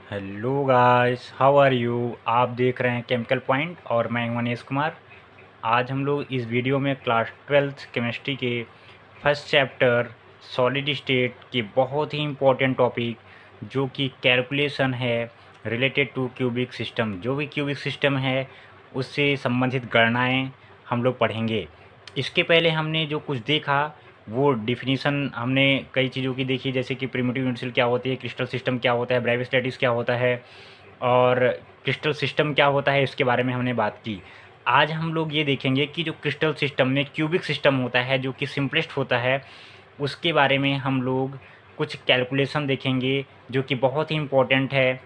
Hello guys, how are you. आप देख रहे हैं केमिकल पॉइंट और मैं हूं मनीष कुमार। आज हम लोग इस वीडियो में क्लास 12th केमिस्ट्री के फर्स्ट चैप्टर सॉलिड स्टेट के बहुत ही इम्पोर्टेंट टॉपिक जो कि कैलकुलेशन है रिलेटेड टू क्यूबिक सिस्टम। जो भी क्यूबिक सिस्टम है उससे संबंधित गणनाएं हम लोग पढ़ेंगे। इसके पहले हमने जो कुछ देखा वो डिफिनीशन हमने कई चीज़ों की देखी, जैसे कि प्रिमिटिव यूनिट सेल क्या होती है, क्रिस्टल सिस्टम क्या होता है, ब्रेविस लैटिस क्या होता है और क्रिस्टल सिस्टम क्या होता है, इसके बारे में हमने बात की। आज हम लोग ये देखेंगे कि जो क्रिस्टल सिस्टम में क्यूबिक सिस्टम होता है जो कि सिंपलेस्ट होता है, उसके बारे में हम लोग कुछ कैलकुलेशन देखेंगे जो कि बहुत ही इम्पोर्टेंट है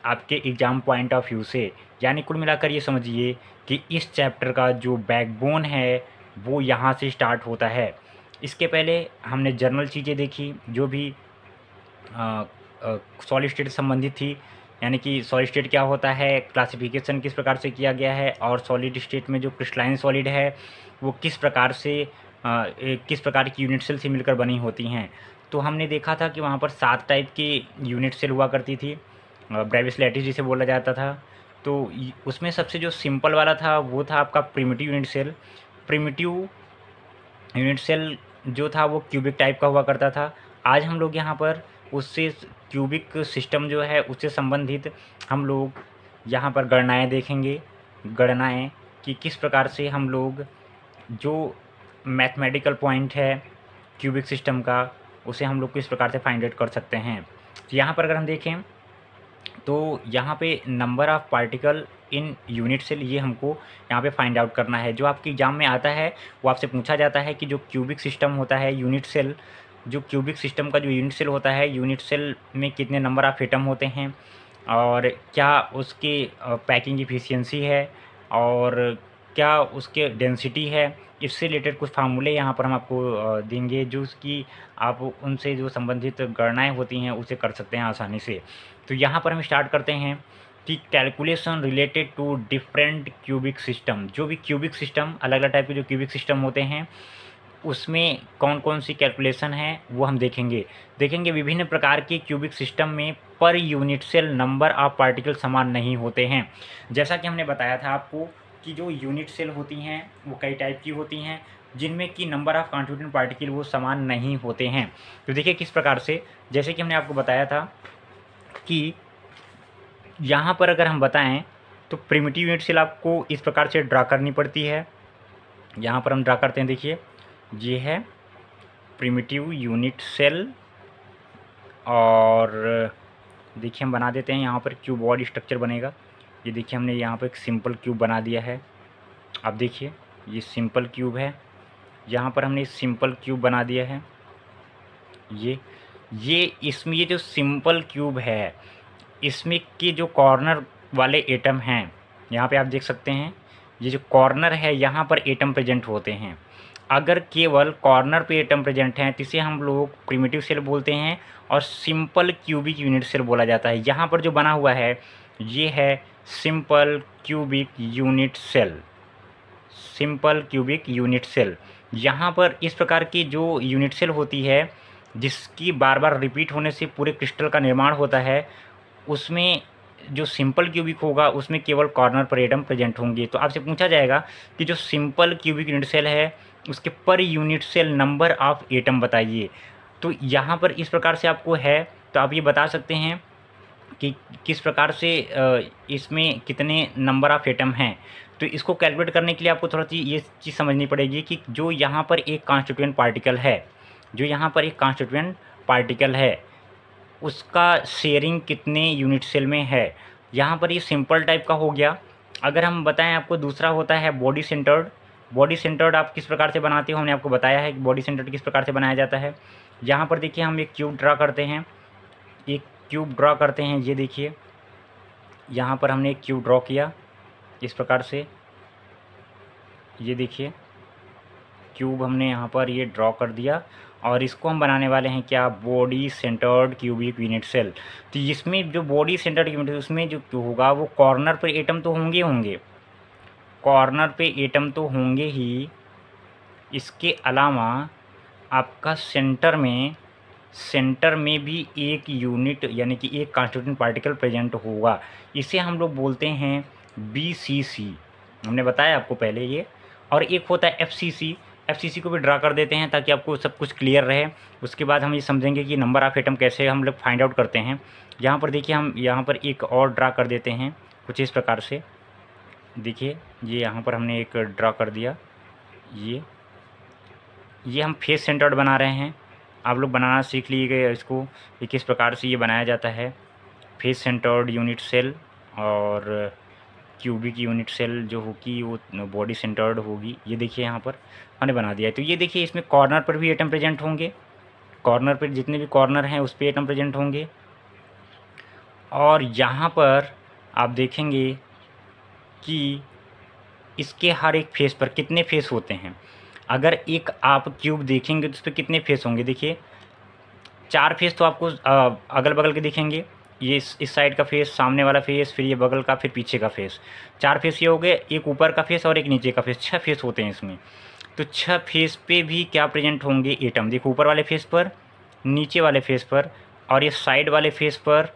आपके एग्ज़ाम पॉइंट ऑफ व्यू से। यानी कुल मिलाकर ये समझिए कि इस चैप्टर का जो बैकबोन है वो यहाँ से स्टार्ट होता है। इसके पहले हमने जर्नल चीज़ें देखी जो भी सॉलिड स्टेट से संबंधित थी, यानी कि सॉलिड स्टेट क्या होता है, क्लासिफिकेशन किस प्रकार से किया गया है और सॉलिड स्टेट में जो क्रिस्टलाइन सॉलिड है वो किस प्रकार से किस प्रकार की यूनिट सेल से मिलकर बनी होती हैं। तो हमने देखा था कि वहाँ पर 7 टाइप की यूनिट सेल हुआ करती थी, ब्रेविस लैटिस जिसे बोला जाता था। तो उसमें सबसे जो सिंपल वाला था वो था आपका primitive unit cell. Primitive unit cell जो था वो क्यूबिक टाइप का हुआ करता था। आज हम लोग यहाँ पर उससे क्यूबिक सिस्टम जो है उससे संबंधित हम लोग यहाँ पर गणनाएँ देखेंगे। गणनाएँ कि किस प्रकार से हम लोग जो मैथमेटिकल पॉइंट है क्यूबिक सिस्टम का उसे हम लोग किस प्रकार से फाइंड आउट कर सकते हैं। तो यहाँ पर अगर हम देखें तो यहाँ पे number of particle in unit cell ये हमको यहाँ पे फाइंड आउट करना है। जो आपके एग्ज़ाम में आता है वो आपसे पूछा जाता है कि जो क्यूबिक सिस्टम होता है यूनिट सेल, जो क्यूबिक सिस्टम का जो यूनिट सेल होता है, यूनिट सेल में कितने नंबर ऑफ़ एटम होते हैं और क्या उसकी पैकिंग एफिशिएंसी है और क्या उसके डेंसिटी है। इससे रिलेटेड कुछ फार्मूले यहाँ पर हम आपको देंगे जो उसकी आप उनसे जो संबंधित गणनाएँ होती हैं उसे कर सकते हैं आसानी से। तो यहाँ पर हम स्टार्ट करते हैं कि calculation related to different cubic system. जो भी क्यूबिक सिस्टम, अलग अलग टाइप के जो क्यूबिक सिस्टम होते हैं उसमें कौन कौन सी कैलकुलेशन है वो हम देखेंगे विभिन्न प्रकार के क्यूबिक सिस्टम में per unit cell number of particle समान नहीं होते हैं। जैसा कि हमने बताया था आपको कि जो यूनिट सेल होती हैं वो कई टाइप की होती हैं जिनमें कि नंबर ऑफ कॉन्स्टिट्यूएंट पार्टिकल वो समान नहीं होते हैं। तो देखिए किस प्रकार से, जैसे कि हमने आपको बताया था कि यहाँ पर अगर हम बताएं तो प्रिमिटिव यूनिट सेल आपको इस प्रकार से ड्रा करनी पड़ती है। यहाँ पर हम ड्रा करते हैं, देखिए ये है प्रिमिटिव यूनिट सेल और देखिए हम बना देते हैं यहाँ पर क्यूबॉइड स्ट्रक्चर बनेगा। ये देखिए हमने यहाँ पर एक सिंपल क्यूब बना दिया है। अब देखिए ये सिंपल क्यूब है, यहाँ पर हमने सिंपल क्यूब बना दिया है। ये इसमें ये जो सिंपल क्यूब है इसमें के जो कॉर्नर वाले एटम हैं, यहाँ पे आप देख सकते हैं ये जो कॉर्नर है यहाँ पर एटम प्रेजेंट होते हैं। अगर केवल कॉर्नर पे एटम प्रेजेंट हैं तो इसे हम लोग प्रिमिटिव सेल बोलते हैं और सिंपल क्यूबिक यूनिट सेल बोला जाता है। यहाँ पर जो बना हुआ है ये है simple cubic unit cell. Simple cubic unit cell, यहाँ पर इस प्रकार की जो यूनिट सेल होती है जिसकी बार बार रिपीट होने से पूरे क्रिस्टल का निर्माण होता है, उसमें जो सिंपल क्यूबिक होगा उसमें केवल कॉर्नर पर एटम प्रेजेंट होंगे। तो आपसे पूछा जाएगा कि जो सिंपल क्यूबिक यूनिट सेल है उसके per unit cell number of atom बताइए। तो यहाँ पर इस प्रकार से आपको है, तो आप ये बता सकते हैं कि किस प्रकार से इसमें कितने नंबर ऑफ़ एटम हैं। तो इसको कैलकुलेट करने के लिए आपको थोड़ा सी ये चीज़ समझनी पड़ेगी कि जो यहाँ पर एक कॉन्स्टिट्यूएंट पार्टिकल है, जो यहाँ पर एक कॉन्स्टिट्यूएंट पार्टिकल है उसका शेयरिंग कितने यूनिट सेल में है। यहाँ पर ये सिंपल टाइप का हो गया। अगर हम बताएं आपको दूसरा होता है बॉडी सेंटर्ड। बॉडी सेंटर्ड आप किस प्रकार से बनाते हो हमने आपको बताया है कि बॉडी सेंटर्ड किस प्रकार से बनाया जाता है। यहाँ पर देखिए हम एक क्यूब ड्रा करते हैं, एक क्यूब ड्रा करते हैं। ये देखिए यहाँ पर हमने एक क्यूब ड्रॉ किया इस प्रकार से। ये देखिए क्यूब हमने यहाँ पर ये ड्रॉ कर दिया और इसको हम बनाने वाले हैं क्या, body centred cubic unit cell. तो इसमें जो बॉडी सेंटर्ड यूनिट उसमें जो होगा वो कॉर्नर पे एटम तो होंगे, कॉर्नर पे एटम तो होंगे ही, इसके अलावा आपका सेंटर में सेंटर में भी एक यूनिट यानी कि एक कॉन्स्टिट्यूएंट पार्टिकल प्रेजेंट होगा। इसे हम लोग बोलते हैं BCC, हमने बताया आपको पहले ये। और एक होता है FCC, FCC को भी ड्रा कर देते हैं ताकि आपको सब कुछ क्लियर रहे। उसके बाद हम ये समझेंगे कि नंबर ऑफ़ एटम कैसे हम लोग फाइंड आउट करते हैं। यहाँ पर देखिए, हम यहाँ पर एक और ड्रा कर देते हैं कुछ इस प्रकार से। देखिए ये यहाँ पर हमने एक ड्रा कर दिया। ये हम फेस सेंटर्ड बना रहे हैं। आप लोग बनाना सीख लीजिएगा इसको कि किस प्रकार से ये बनाया जाता है। फेस सेंटर्ड यूनिट सेल और क्यूबिक यूनिट सेल जो होगी वो बॉडी सेंटर्ड होगी। ये देखिए यहाँ पर हमने बना दिया है। तो ये देखिए, इसमें कॉर्नर पर भी एटम प्रेजेंट होंगे, कॉर्नर पर जितने भी कॉर्नर हैं उस पर एटम प्रेजेंट होंगे। और यहाँ पर आप देखेंगे कि इसके हर एक फेस पर कितने फेस होते हैं। अगर एक आप क्यूब देखेंगे तो उस पर कितने फेस होंगे, देखिए 4 फेस तो आपको अगल बगल के दिखेंगे। ये इस साइड का फेस, सामने वाला फेस, फिर ये बगल का, फिर पीछे का फेस। 4 फेस ये हो गए, एक ऊपर का फेस और एक नीचे का फेस। 6 फेस होते हैं इसमें। तो 6 फेस पे भी क्या प्रेजेंट होंगे, एटम। देखो ऊपर वाले फेस पर, नीचे वाले फेस पर, और ये साइड वाले फेस पर,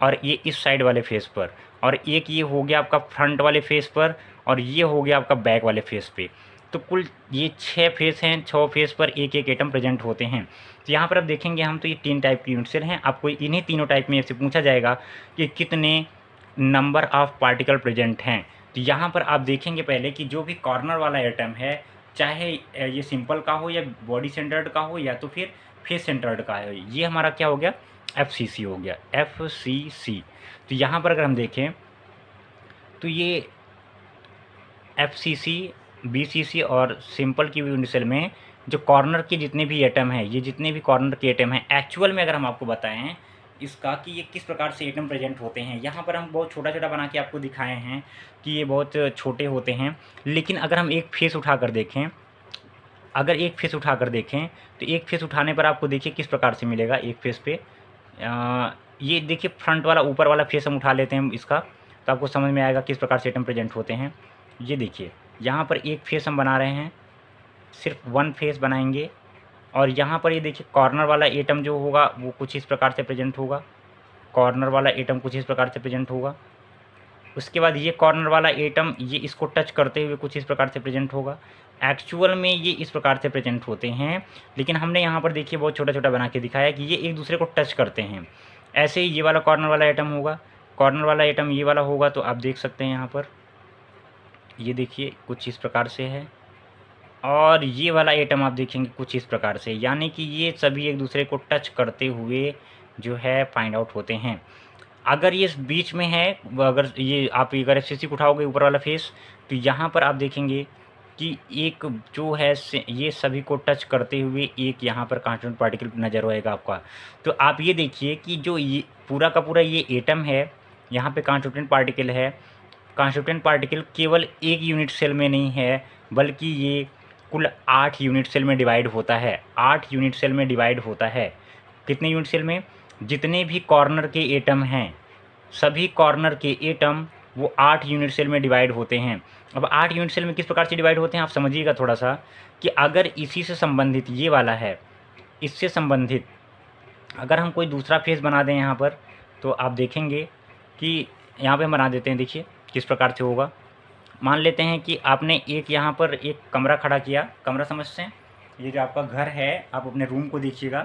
और ये इस साइड वाले फेस पर, और एक ये हो गया आपका फ्रंट वाले फेस पर, और ये हो गया आपका बैक वाले फेस पे। तो कुल ये 6 फेस हैं, 6 फेस पर एक एक एटम प्रेजेंट होते हैं। तो यहाँ पर अब देखेंगे हम, तो ये 3 टाइप की यूनिट सेल हैं। आपको इन्हीं तीनों टाइप में से पूछा जाएगा कि कितने नंबर ऑफ़ पार्टिकल प्रेजेंट हैं। तो यहाँ पर आप देखेंगे पहले कि जो भी कॉर्नर वाला एटम है, चाहे ये सिंपल का हो या बॉडी सेंटर्ड का हो या तो फिर फेस सेंटर्ड का है, ये हमारा क्या हो गया, FCC हो गया, FCC। तो यहाँ पर अगर हम देखें तो ये FCC, BCC और सिंपल की यूनिट सेल में जो कॉर्नर के जितने भी एटम हैं, ये जितने भी कॉर्नर के एटम हैं, एक्चुअल में अगर हम आपको बताएं इसका कि ये किस प्रकार से एटम प्रेजेंट होते हैं, यहाँ पर हम बहुत छोटा छोटा बना के आपको दिखाए हैं कि ये बहुत छोटे होते हैं। लेकिन अगर हम एक फेस उठाकर देखें, अगर एक फेस उठाकर देखें तो एक फेस उठाने पर आपको देखिए किस प्रकार से मिलेगा। एक फेस पे ये देखिए फ्रंट वाला, ऊपर वाला फेस हम उठा लेते हैं इसका, तो आपको समझ में आएगा किस प्रकार से एटम प्रेजेंट होते हैं। ये देखिए यहाँ पर एक फेस हम बना रहे हैं, सिर्फ 1 फेस बनाएंगे। और यहाँ पर ये देखिए कॉर्नर वाला एटम जो होगा वो कुछ इस प्रकार से प्रेजेंट होगा, कॉर्नर वाला एटम कुछ इस प्रकार से प्रेजेंट होगा। उसके बाद ये कॉर्नर वाला एटम ये इसको टच करते हुए कुछ इस प्रकार से प्रेजेंट होगा। एक्चुअल में ये इस प्रकार से प्रेजेंट होते हैं, लेकिन हमने यहाँ पर देखिए बहुत छोटा छोटा बना के दिखाया कि ये एक दूसरे को टच करते हैं। ऐसे ही ये वाला कॉर्नर वाला एटम होगा, कॉर्नर वाला एटम ये वाला होगा। तो आप देख सकते हैं यहाँ पर ये देखिए कुछ इस प्रकार से है, और ये वाला एटम आप देखेंगे कुछ इस प्रकार से, यानी कि ये सभी एक दूसरे को टच करते हुए जो है फाइंड आउट होते हैं। अगर ये बीच में है, अगर ये आप अगर FCC को उठाओगे ऊपर वाला फेस, तो यहाँ पर आप देखेंगे कि एक जो है ये सभी को टच करते हुए एक यहाँ पर कॉन्स्टिट्यूएंट पार्टिकल नज़र आएगा आपका। तो आप ये देखिए कि जो ये पूरा का पूरा ये एटम है, यहाँ पे कॉन्स्टिट्यूएंट पार्टिकल है। कॉन्स्टिट्यूएंट पार्टिकल केवल एक यूनिट सेल में नहीं है, बल्कि ये कुल 8 यूनिट सेल में डिवाइड होता है। 8 यूनिट सेल में डिवाइड होता है। कितने यूनिट सेल में, जितने भी कॉर्नर के एटम हैं, सभी कॉर्नर के एटम वो 8 यूनिट सेल में डिवाइड होते हैं। अब 8 यूनिट सेल में किस प्रकार से डिवाइड होते हैं आप समझिएगा थोड़ा सा, कि अगर इसी से संबंधित ये वाला है, इससे संबंधित अगर हम कोई दूसरा फेस बना दें यहाँ पर, तो आप देखेंगे कि यहाँ पे हम बना देते हैं। देखिए किस प्रकार से होगा। मान लेते हैं कि आपने एक यहाँ पर एक कमरा खड़ा किया, कमरा समझते हैं, ये जो आपका घर है, आप अपने रूम को देखिएगा।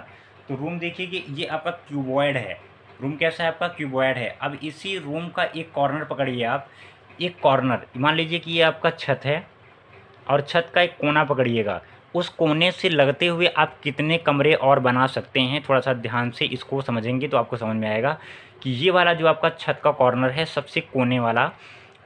तो रूम देखिए कि ये आपका क्यूबॉइड है। रूम कैसा है आपका, क्यूबॉइड है। अब इसी रूम का एक कॉर्नर पकड़िए आप, एक कॉर्नर मान लीजिए कि ये आपका छत है, और छत का एक कोना पकड़िएगा। उस कोने से लगते हुए आप कितने कमरे और बना सकते हैं, थोड़ा सा ध्यान से इसको समझेंगे तो आपको समझ में आएगा कि ये वाला जो आपका छत का कॉर्नर है सबसे कोने वाला,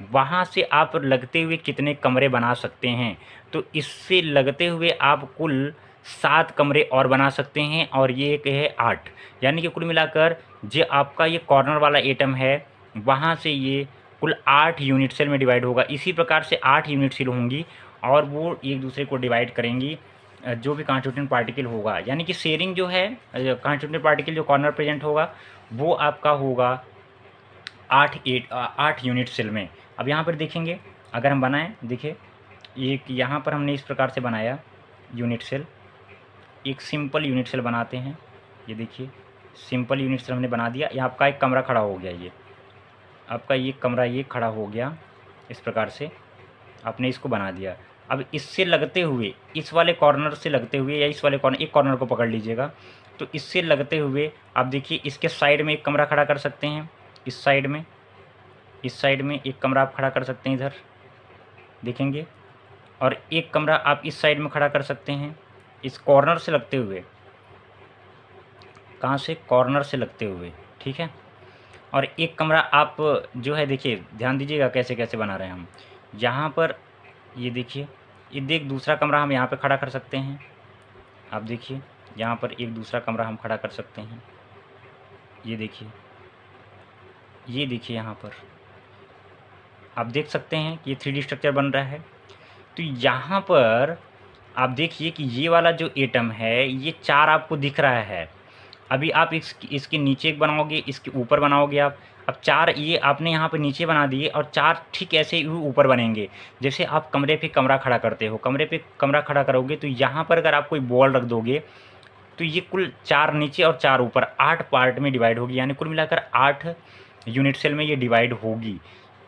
वहाँ से आप लगते हुए कितने कमरे बना सकते हैं। तो इससे लगते हुए आप कुल 7 कमरे और बना सकते हैं, और ये एक है 8, यानी कि कुल मिलाकर जो आपका ये कॉर्नर वाला एटम है, वहाँ से ये कुल 8 यूनिट सेल में डिवाइड होगा। इसी प्रकार से 8 यूनिट सेल होंगी, और वो एक दूसरे को डिवाइड करेंगी जो भी कॉन्स्टिट्यूएंट पार्टिकल होगा। यानी कि शेयरिंग जो है, कॉन्स्टिट्यूएंट पार्टिकल जो कॉर्नर प्रेजेंट होगा वो आपका होगा 8 यूनिट सेल में। अब यहाँ पर देखेंगे, अगर हम बनाएं, देखिए एक यहाँ पर हमने इस प्रकार से बनाया यूनिट सेल, एक सिंपल यूनिट सेल बनाते हैं। ये देखिए सिंपल यूनिट सेल हमने बना दिया। ये आपका एक कमरा खड़ा हो गया, ये आपका ये कमरा ये खड़ा हो गया। इस प्रकार से आपने इसको बना दिया। अब इससे लगते हुए, इस वाले कॉर्नर से लगते हुए, या इस वाले कॉर्नर, एक कॉर्नर को पकड़ लीजिएगा, तो इससे लगते हुए आप देखिए इसके साइड में एक कमरा खड़ा कर सकते हैं। इस साइड में, इस साइड में एक कमरा आप खड़ा कर सकते हैं, इधर देखेंगे। और एक कमरा आप इस साइड में खड़ा कर सकते हैं, इस कॉर्नर से लगते हुए। कहाँ से? कॉर्नर से लगते हुए, ठीक है। और एक कमरा आप जो है, देखिए ध्यान दीजिएगा कैसे कैसे बना रहे हैं हम। यहाँ पर ये देखिए, ये देख दूसरा कमरा हम यहाँ पे खड़ा कर सकते हैं। आप देखिए यहाँ पर एक दूसरा कमरा हम खड़ा कर सकते हैं। ये देखिए, ये देखिए यहाँ पर आप देख सकते हैं कि ये 3D स्ट्रक्चर बन रहा है। तो यहाँ पर आप देखिए कि ये वाला जो एटम है, ये 4 आपको दिख रहा है। अभी आप इसके नीचे एक बनाओगे, इसके ऊपर बनाओगे आप। अब 4 ये आपने यहाँ पे नीचे बना दिए, और 4 ठीक ऐसे ही ऊपर बनेंगे। जैसे आप कमरे पे कमरा खड़ा करते हो, कमरे पे कमरा खड़ा करोगे तो यहाँ पर अगर आप कोई बॉल रख दोगे तो ये कुल 4 नीचे और 4 ऊपर 8 पार्ट में डिवाइड होगी, यानी कुल मिलाकर 8 यूनिट सेल में ये डिवाइड होगी।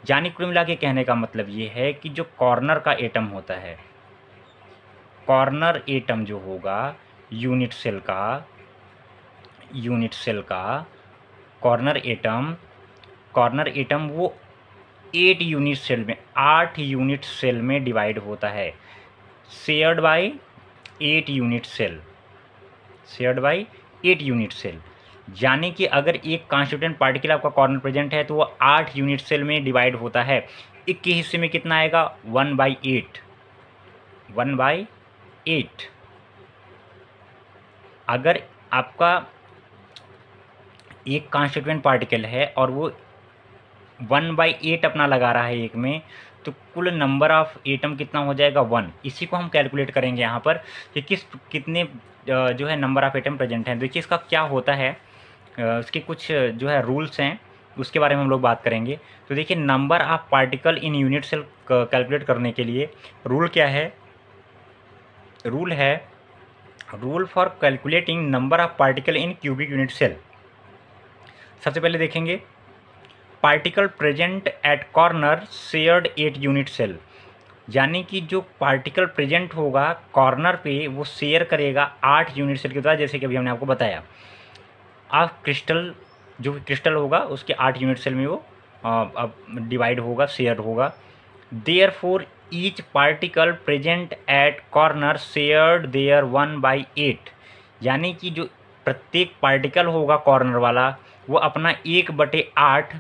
यानी कुल मिला के कहने का मतलब ये है कि जो कॉर्नर का एटम होता है, कॉर्नर एटम जो होगा यूनिट सेल का, कॉर्नर एटम वो 8 यूनिट सेल में, 8 यूनिट सेल में डिवाइड होता है। Shared by 8 unit cell, shared by 8 unit cell. यानी कि अगर एक कॉन्स्टिट्यूएंट पार्टिकल आपका कॉर्नर प्रेजेंट है तो वो 8 यूनिट सेल में डिवाइड होता है। एक के हिस्से में कितना आएगा? 1/8, 1/8। अगर आपका एक कॉन्स्टिट्यूएंट पार्टिकल है और वो 1/8 अपना लगा रहा है एक में, तो कुल नंबर ऑफ एटम कितना हो जाएगा? 1। इसी को हम कैलकुलेट करेंगे यहाँ पर कि कितने जो है नंबर ऑफ एटम प्रेजेंट हैं। देखिए इसका क्या होता है, उसके कुछ जो है रूल्स हैं, उसके बारे में हम लोग बात करेंगे। तो देखिए number of particle in unit cell calculate करने के लिए रूल क्या है? Rule for calculating number of particle in cubic unit cell. सबसे पहले देखेंगे particle present at corner shared 8 unit cell. यानी कि जो पार्टिकल प्रेजेंट होगा कॉर्नर पे वो शेयर करेगा 8 यूनिट सेल के द्वारा, जैसे कि अभी हमने आपको बताया। आप क्रिस्टल, जो क्रिस्टल होगा उसके 8 यूनिट सेल में वो अब डिवाइड होगा, शेयर होगा। Therefore each particle present at corner shared their 1/8। यानी कि जो प्रत्येक पार्टिकल होगा कॉर्नर वाला, वो अपना 1/8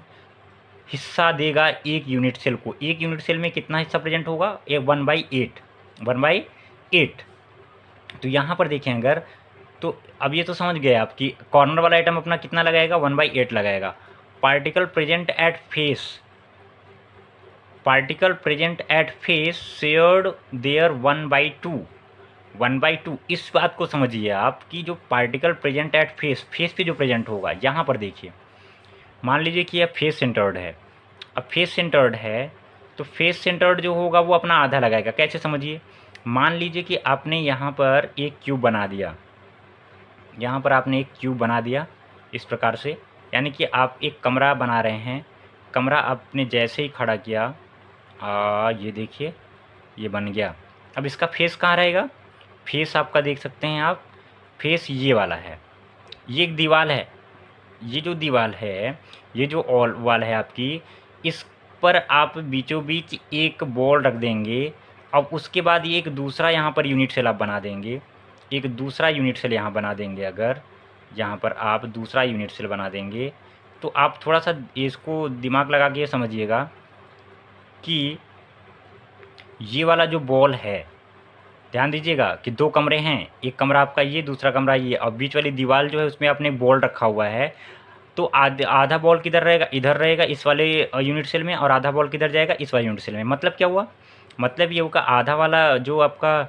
हिस्सा देगा एक यूनिट सेल को। एक यूनिट सेल में कितना हिस्सा प्रेजेंट होगा? 1/8। तो यहाँ पर देखें अगर, तो अब ये तो समझ गए आप कि कॉर्नर वाला आइटम अपना कितना लगाएगा? 1/8 लगाएगा। Particle present at face shared their 1/2। इस बात को समझिए आप कि जो पार्टिकल प्रेजेंट एट फेस पे जो प्रेजेंट होगा, यहाँ पर देखिए मान लीजिए कि यह फेस सेंटर्ड है। अब फेस सेंटर्ड है तो फेस सेंटर्ड जो होगा वो अपना आधा लगाएगा। कैसे समझिए? मान लीजिए कि आपने यहाँ पर एक क्यूब बना दिया, यहाँ पर आपने एक क्यूब बना दिया इस प्रकार से। यानी कि आप एक कमरा बना रहे हैं, कमरा आपने जैसे ही खड़ा किया, ये देखिए ये बन गया। अब इसका फेस कहाँ रहेगा? फेस आपका देख सकते हैं आप, फेस ये वाला है, ये एक दीवार है। ये जो दीवार है, ये जो वॉल है आपकी, इस पर आप बीचों बीच एक बॉल रख देंगे। अब उसके बाद ये एक दूसरा यहाँ पर यूनिट सेल आप बना देंगे, एक दूसरा यूनिट सेल यहाँ बना देंगे। अगर यहाँ पर आप दूसरा यूनिट सेल बना देंगे तो आप थोड़ा सा इसको दिमाग लगा के समझिएगा कि ये वाला जो बॉल है, ध्यान दीजिएगा कि 2 कमरे हैं, एक कमरा आपका ये, दूसरा कमरा ये, और बीच वाली दीवार जो है उसमें आपने बॉल रखा हुआ है। तो आधा बॉल किधर रहेगा? इधर रहेगा इस वाले यूनिट सेल में, और आधा बॉल किधर जाएगा? इस वाले यूनिट सेल में। मतलब क्या हुआ? मतलब ये होगा आधा वाला जो आपका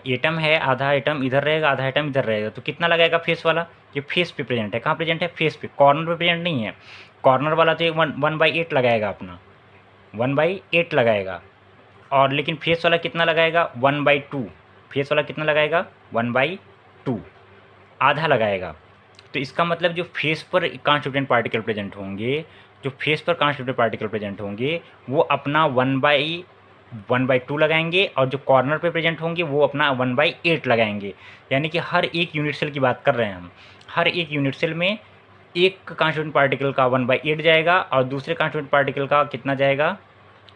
एटम है, आधा एटम इधर रहेगा, आधा एटम इधर रहेगा। तो कितना लगाएगा फेस वाला? ये फेस पे प्रेजेंट है। कहाँ प्रेजेंट है? फेस पे, कॉर्नर पे प्रेजेंट नहीं है। कॉर्नर वाला तो 1/8 लगाएगा अपना, 1/8 लगाएगा। और लेकिन फेस वाला कितना लगाएगा? 1/2। फेस वाला कितना लगाएगा? 1/2। आधा लगाएगा। तो इसका मतलब जो फेस पर कॉन्स्टिट्यूएंट पार्टिकल प्रेजेंट होंगे, जो फेस पर कॉन्स्टिट्यूएंट पार्टिकल प्रेजेंट होंगे वो अपना 1/2 लगाएंगे, और जो कॉर्नर पे प्रेजेंट होंगे वो अपना 1/8 लगाएंगे। यानी कि हर एक यूनिट सेल की बात कर रहे हैं हम, हर एक यूनिट सेल में एक कॉन्स्टिट्यूएंट पार्टिकल का 1/8 जाएगा और दूसरे कॉन्स्टिट्यूएंट पार्टिकल का कितना जाएगा,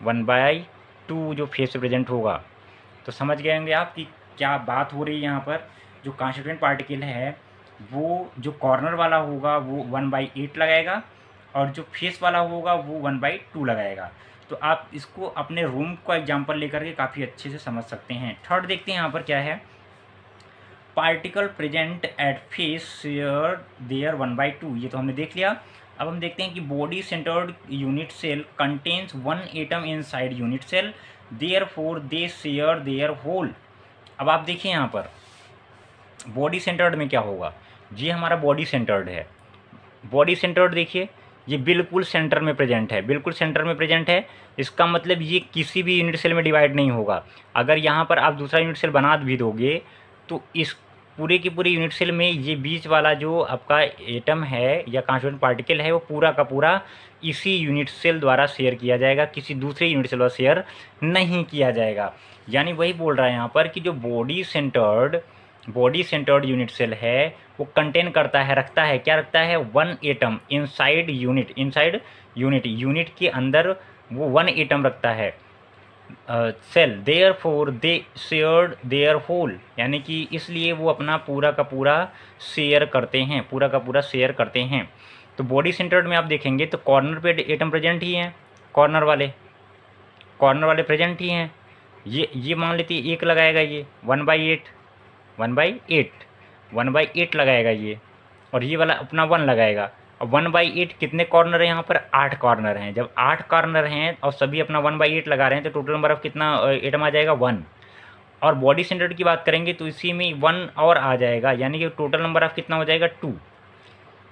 1/2 जो फेस पे प्रेजेंट होगा। तो समझ गए होंगे आप कि क्या बात हो रही है यहाँ पर। जो कॉन्स्टिट्यूएंट पार्टिकल है वो जो कॉर्नर वाला होगा वो 1/8 लगाएगा, और जो फेस वाला होगा वो 1/2 लगाएगा। तो आप इसको अपने रूम का एग्जांपल लेकर के काफ़ी अच्छे से समझ सकते हैं। थर्ड देखते हैं यहाँ पर क्या है, particle present at face share their 1/2, ये तो हमने देख लिया। अब हम देखते हैं कि body centred unit cell contains 1 atom inside unit cell, therefore they share their whole. अब आप देखिए यहाँ पर बॉडी सेंटर्ड में क्या होगा, ये हमारा बॉडी सेंटर्ड है। बॉडी सेंटर्ड देखिए ये बिल्कुल सेंटर में प्रेजेंट है, बिल्कुल सेंटर में प्रेजेंट है। इसका मतलब ये किसी भी यूनिट सेल में डिवाइड नहीं होगा। अगर यहाँ पर आप दूसरा यूनिट सेल बना भी दोगे तो इस पूरे की पूरी यूनिट सेल में ये बीच वाला जो आपका एटम है या कॉन्स्टिट्यूएंट पार्टिकल है वो पूरा का पूरा इसी यूनिट सेल द्वारा शेयर किया जाएगा, किसी दूसरे यूनिट सेल द्वारा शेयर नहीं किया जाएगा। यानी वही बोल रहा है यहाँ पर कि जो बॉडी सेंटर्ड यूनिट सेल है वो कंटेन करता है, रखता है, क्या रखता है, 1 एटम इनसाइड यूनिट के अंदर वो 1 एटम रखता है cell, therefore they shared their whole, यानी कि इसलिए वो अपना पूरा का पूरा शेयर करते हैं, पूरा का पूरा शेयर करते हैं। तो बॉडी सेंटर्ड में आप देखेंगे तो कॉर्नर पे एटम प्रेजेंट ही हैं, कॉर्नर वाले प्रेजेंट ही हैं। ये मान लेते हैं 1 लगाएगा, ये 1/8 लगाएगा ये, और ये वाला अपना 1 लगाएगा। और 1/8 कितने कॉर्नर हैं यहाँ पर, 8 कॉर्नर हैं। जब 8 कॉर्नर हैं और सभी अपना 1/8 लगा रहे हैं तो टोटल नंबर ऑफ कितना एटम आ जाएगा, 1। और बॉडी सेंटर्ड की बात करेंगे तो इसी में 1 और आ जाएगा, यानी कि टोटल नंबर ऑफ कितना हो जाएगा, 2।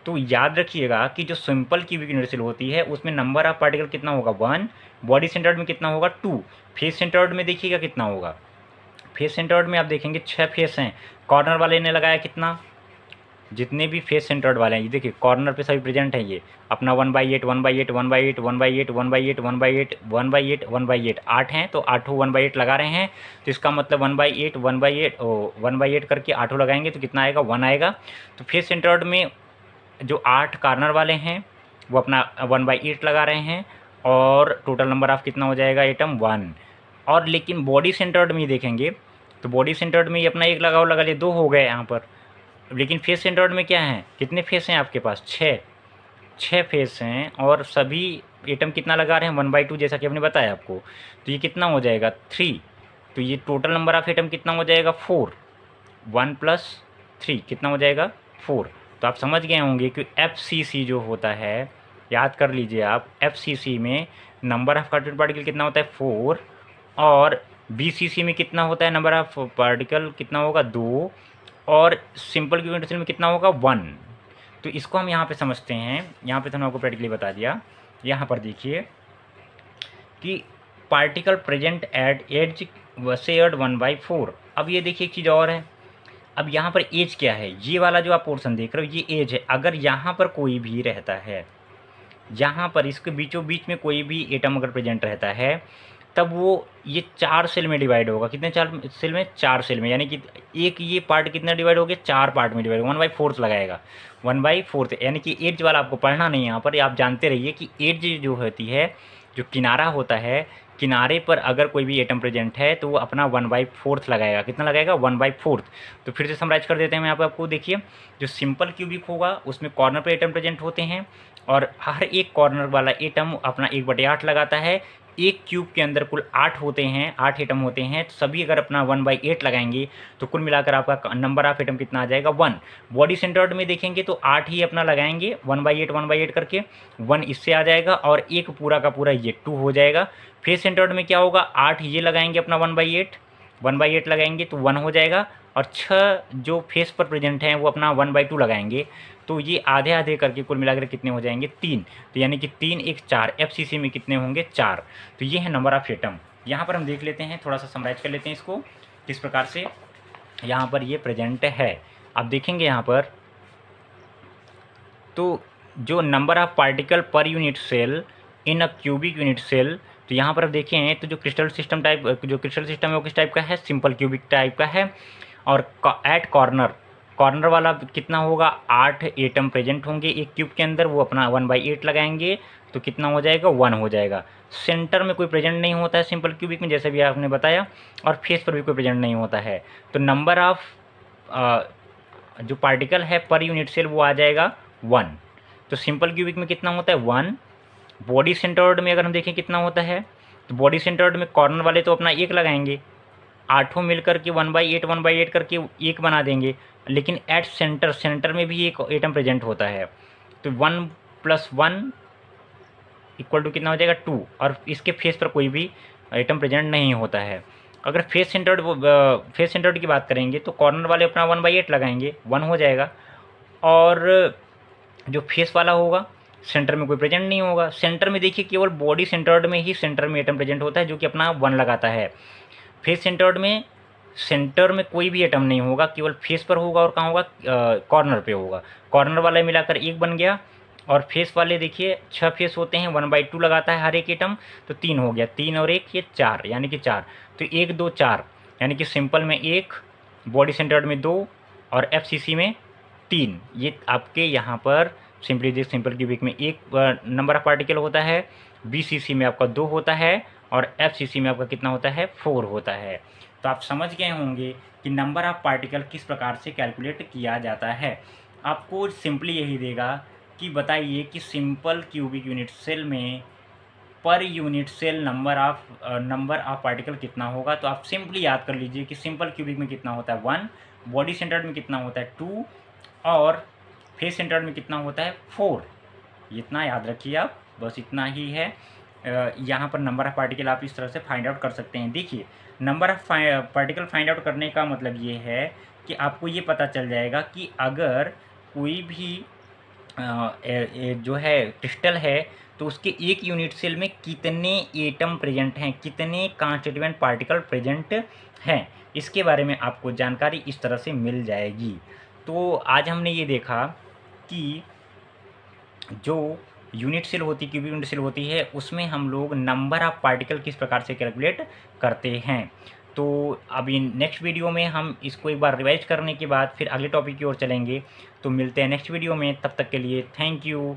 तो याद रखिएगा कि जो सिंपल क्यूबिक यूनिट सेल होती है उसमें नंबर ऑफ पार्टिकल कितना होगा, 1। बॉडी सेंटर्ड में कितना होगा, 2। फेस सेंटर्ड में देखिएगा कितना होगा, फेस सेंटर्ड में आप देखेंगे 6 फेस हैं। कॉर्नर वाले ने लगाया कितना, जितने भी फेस सेंटर्ड वाले हैं ये देखिए कॉर्नर पे सभी प्रेजेंट हैं, ये अपना 1/8 8 हैं, तो 8 1/8 लगा रहे हैं। तो इसका मतलब 1/8 करके 8 लगाएंगे तो कितना आएगा, 1 आएगा। तो फेस सेंटर्ड में जो 8 कॉर्नर वाले हैं वो अपना 1/8 लगा रहे हैं, और टोटल नंबर ऑफ कितना हो जाएगा एटम, 1। और लेकिन बॉडी सेंटर्ड में देखेंगे तो बॉडी सेंटर्ड में ये अपना 1 लगा लिए, 2 हो गए यहाँ पर। लेकिन फेस सेंटर्ड में क्या है, कितने फेस हैं आपके पास, 6 फेस हैं, और सभी एटम कितना लगा रहे हैं, 1/2, जैसा कि हमने बताया आपको। तो ये कितना हो जाएगा, 3। तो ये टोटल नंबर ऑफ एटम कितना हो जाएगा, 4। 1 + 3 कितना हो जाएगा, 4। तो आप समझ गए होंगे कि FCC जो होता है, याद कर लीजिए आप, FCC में नंबर ऑफ कॉन्स्टिट्यूएंट पार्टिकल कितना होता है, 4, और BCC में कितना होता है, नंबर ऑफ पार्टिकल कितना होगा, 2, और सिंपल क्यूबिक यूनिट सेल में कितना होगा, 1। तो इसको हम यहाँ पे समझते हैं, यहाँ पे तो हमने आपको प्रैक्टिकली बता दिया। यहाँ पर देखिए कि particle present at edge shared 1/4। अब ये देखिए एक चीज़ और है, अब यहाँ पर एज क्या है, ये वाला जो आप पोर्शन देख रहे हो ये एज है। अगर यहाँ पर कोई भी रहता है, यहाँ पर इसके बीचों बीच में कोई भी एटम अगर प्रेजेंट रहता है, तब वो ये 4 सेल में डिवाइड होगा। कितने 4 सेल में, 4 सेल में, यानी कि एक ये पार्ट कितना डिवाइड हो गया, 4 पार्ट में डिवाइड, 1/4 लगाएगा, 1/4। यानी कि एज वाला आपको पढ़ना नहीं है यहाँ पर, आप जानते रहिए कि एज जो होती है, जो किनारा होता है, किनारे पर अगर कोई भी एटम प्रेजेंट है तो वो अपना 1/4 लगाएगा। कितना लगाएगा, 1/4। तो फिर से समराइज कर देते हैं हम यहाँ पर आपको, देखिए जो सिंपल क्यूबिक होगा उसमें कॉर्नर पर एटम प्रेजेंट होते हैं, और हर एक कॉर्नर वाला एटम अपना 1/8 लगाता है। एक क्यूब के अंदर कुल 8 होते हैं, 8 एटम होते हैं, तो सभी अगर अपना 1/8 लगाएंगे तो कुल मिलाकर आपका नंबर ऑफ एटम कितना आ जाएगा, 1। बॉडी सेंटर्ड में देखेंगे तो 8 ही अपना लगाएंगे, 1/8 करके, 1 इससे आ जाएगा, और एक पूरा का पूरा ये 2 हो जाएगा। फेस सेंटर्ड में क्या होगा, 8 ये लगाएंगे अपना 1/8 लगाएंगे तो 1 हो जाएगा, और 6 जो फेस पर प्रेजेंट हैं वो अपना 1/2 लगाएंगे, तो ये आधे आधे करके कुल मिलाकर कितने हो जाएंगे, 3। तो यानी कि 3 1 4, FCC में कितने होंगे, 4। तो ये है नंबर ऑफ एटम। यहाँ पर हम देख लेते हैं, थोड़ा सा समराइज कर लेते हैं इसको, किस प्रकार से यहाँ पर ये प्रेजेंट है। आप देखेंगे यहाँ पर, तो जो number of particle per unit cell in a cubic unit cell, तो यहाँ पर आप देखें तो जो क्रिस्टल सिस्टम है वो किस टाइप का है, सिंपल क्यूबिक टाइप का है। और एट कॉर्नर वाला कितना होगा, 8 एटम प्रेजेंट होंगे एक क्यूब के अंदर, वो अपना 1/8 लगाएंगे तो कितना हो जाएगा, 1 हो जाएगा। सेंटर में कोई प्रेजेंट नहीं होता है सिंपल क्यूबिक में, जैसे भी आपने बताया, और फेस पर भी कोई प्रेजेंट नहीं होता है। तो नंबर ऑफ जो पार्टिकल है पर यूनिट सेल वो आ जाएगा 1। तो सिंपल क्यूबिक में कितना होता है, 1। बॉडी सेंटर्ड में अगर हम देखें कितना होता है, तो बॉडी सेंटर्ड में कॉर्नर वाले तो अपना 1 लगाएंगे, 8 मिलकर के 1/8 करके 1 बना देंगे। लेकिन एट सेंटर में भी एक एटम प्रेजेंट होता है, तो 1 + 1 इक्वल टू कितना हो जाएगा, 2। और इसके फेस पर कोई भी एटम प्रेजेंट नहीं होता है। अगर फेस सेंटर्ड की बात करेंगे तो कॉर्नर वाले अपना 1/8 लगाएंगे, 1 हो जाएगा। और जो फेस वाला होगा, सेंटर में कोई प्रेजेंट नहीं होगा। सेंटर में देखिए केवल बॉडी सेंटर्ड में ही सेंटर में एटम प्रेजेंट होता है, जो कि अपना 1 लगाता है। फेस सेंटर्ड में सेंटर में कोई भी एटम नहीं होगा, केवल फेस पर होगा और कहाँ होगा, कॉर्नर पे होगा। कॉर्नर वाले मिलाकर 1 बन गया, और फेस वाले देखिए 6 फेस होते हैं, 1/2 लगाता है हर एक एटम, तो 3 हो गया, 3 और 1 ये 4, यानी कि 4। तो 1 2 4, यानी कि सिंपल में 1, बॉडी सेंटर्ड में 2 और FCC में 3। ये आपके यहाँ पर सिंपल क्यूबिक में 1 नंबर ऑफ पार्टिकल होता है, BCC में आपका 2 होता है, और FCC में आपका कितना होता है, 4 होता है। तो आप समझ गए होंगे कि नंबर ऑफ पार्टिकल किस प्रकार से कैलकुलेट किया जाता है। आपको सिंपली यही देगा कि बताइए कि सिंपल क्यूबिक यूनिट सेल में per unit cell number of particle कितना होगा। तो आप सिंपली याद कर लीजिए कि सिंपल क्यूबिक में कितना होता है, 1, बॉडी सेंटर्ड में कितना होता है, 2, और फेस सेंटर्ड में कितना होता है, 4। इतना याद रखिए आप, बस इतना ही है। यहाँ पर नंबर ऑफ पार्टिकल आप इस तरह से फाइंड आउट कर सकते हैं। देखिए, number of particle find out करने का मतलब ये है कि आपको ये पता चल जाएगा कि अगर कोई भी जो है क्रिस्टल है, तो उसके एक यूनिट सेल में कितने एटम प्रेजेंट हैं, कितने कॉन्स्टिट्यूएंट पार्टिकल प्रेजेंट हैं, इसके बारे में आपको जानकारी इस तरह से मिल जाएगी। तो आज हमने ये देखा कि जो यूनिट सेल होती, क्यूबिक यूनिट सेल होती है, उसमें हम लोग नंबर ऑफ पार्टिकल किस प्रकार से कैलकुलेट करते हैं। तो अभी नेक्स्ट वीडियो में हम इसको एक बार रिवाइज करने के बाद फिर अगले टॉपिक की ओर चलेंगे। तो मिलते हैं नेक्स्ट वीडियो में, तब तक के लिए थैंक यू।